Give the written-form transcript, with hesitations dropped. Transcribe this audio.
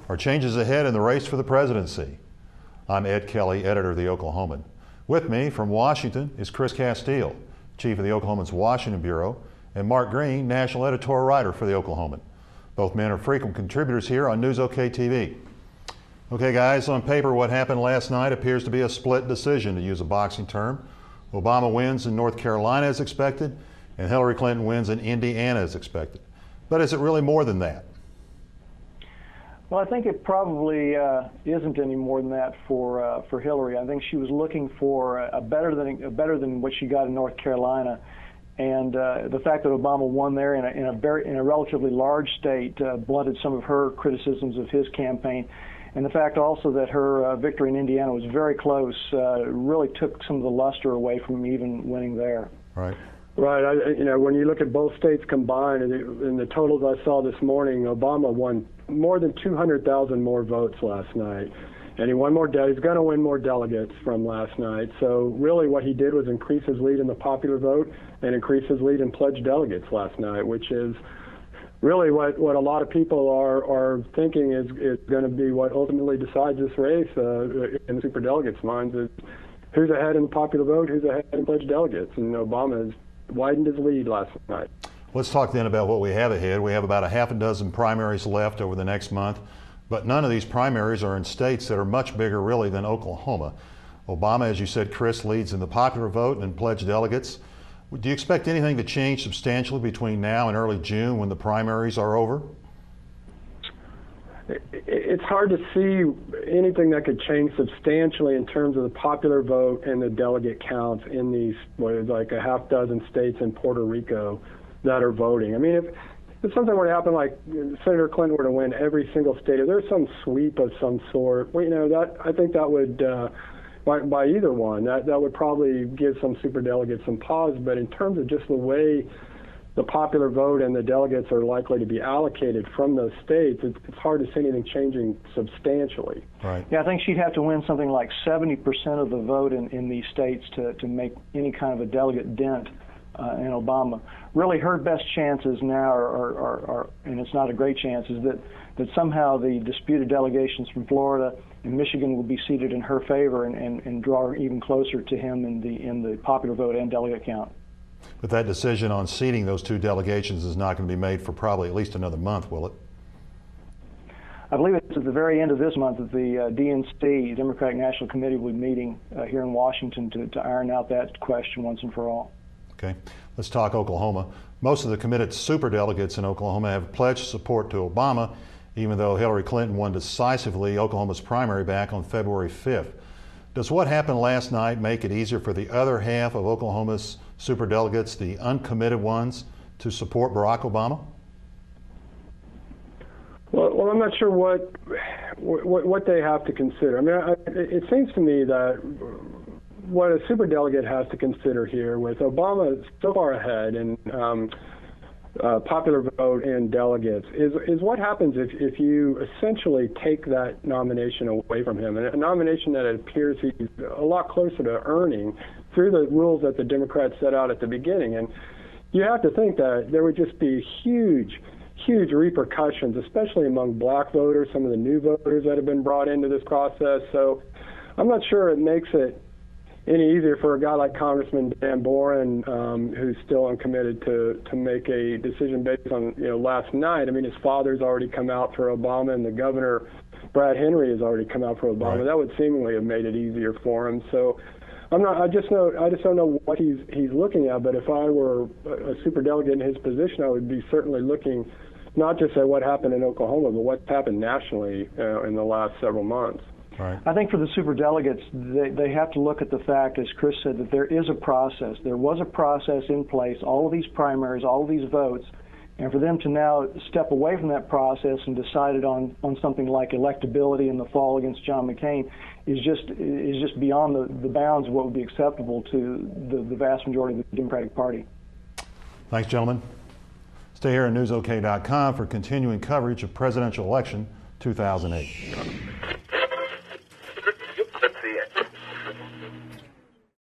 Are changes ahead in the race for the presidency? I'm Ed Kelly, editor of the Oklahoman. With me from Washington is Chris Castile, chief of the Oklahoman's Washington Bureau, and Mark Green, national editorial writer for the Oklahoman. Both men are frequent contributors here on News OK TV. Okay guys, on paper what happened last night appears to be a split decision, to use a boxing term. Obama wins in North Carolina as expected, and Hillary Clinton wins in Indiana as expected. But is it really more than that? Well, I think it probably isn't any more than that for Hillary. I think she was looking for a better than what she got in North Carolina, and the fact that Obama won there in a relatively large state blunted some of her criticisms of his campaign, and the fact also that her victory in Indiana was very close really took some of the luster away from even winning there. Right. Right. When you look at both states combined, in the totals I saw this morning, Obama won more than 200,000 more votes last night, and he won more. He's going to win more delegates from last night. So really, what he did was increase his lead in the popular vote and increase his lead in pledged delegates last night, which is really what a lot of people are thinking is going to be what ultimately decides this race in the superdelegates' minds, is who's ahead in the popular vote, who's ahead in pledged delegates, and Obama has widened his lead last night. Let's talk then about what we have ahead. We have about a half a dozen primaries left over the next month, but none of these primaries are in states that are much bigger really than Oklahoma. Obama, as you said, Chris, leads in the popular vote and in pledged delegates. Do you expect anything to change substantially between now and early June when the primaries are over? It's hard to see anything that could change substantially in terms of the popular vote and the delegate counts in these, like a half dozen states in Puerto Rico that are voting. I mean, if something were to happen, like Senator Clinton were to win every single state, if there's some sweep of some sort, I think that would, by either one, that would probably give some superdelegates some pause. But in terms of just the way the popular vote and the delegates are likely to be allocated from those states, it's hard to see anything changing substantially. Right. Yeah, I think she'd have to win something like 70% of the vote in these states to make any kind of a delegate dent in Obama. Really, her best chances now are, and it's not a great chance, is that somehow the disputed delegations from Florida and Michigan will be seated in her favor and draw her even closer to him in the popular vote and delegate count. But that decision on seating those two delegations is not going to be made for probably at least another month, will it? I believe it's at the very end of this month that the DNC, Democratic National Committee, will be meeting here in Washington to iron out that question once and for all. Okay, let's talk Oklahoma. Most of the committed superdelegates in Oklahoma have pledged support to Obama, even though Hillary Clinton won decisively Oklahoma's primary back on February 5th. Does what happened last night make it easier for the other half of Oklahoma's superdelegates, the uncommitted ones, to support Barack Obama? Well, I'm not sure what they have to consider. I mean, it seems to me that what a superdelegate has to consider here, with Obama so far ahead in popular vote and delegates, is what happens if you essentially take that nomination away from him, and a nomination that it appears he's a lot closer to earning through the rules that the Democrats set out at the beginning. And you have to think that there would just be huge repercussions, especially among black voters, some of the new voters that have been brought into this process. So I'm not sure it makes it any easier for a guy like Congressman Dan Boren, who's still uncommitted, to make a decision based on last night. I mean, his father's already come out for Obama, and the governor Brad Henry has already come out for Obama. Right. That would seemingly have made it easier for him. So I just don't know what he's looking at. But if I were a superdelegate in his position, I would be certainly looking not just at what happened in Oklahoma, but what's happened nationally in the last several months. Right. I think for the superdelegates, they have to look at the fact, as Chris said, that there is a process. There was a process in place, all of these primaries, all of these votes, and for them to now step away from that process and decide on something like electability in the fall against John McCain is just beyond the bounds of what would be acceptable to the vast majority of the Democratic Party. Thanks, gentlemen. Stay here at newsok.com for continuing coverage of presidential election 2008.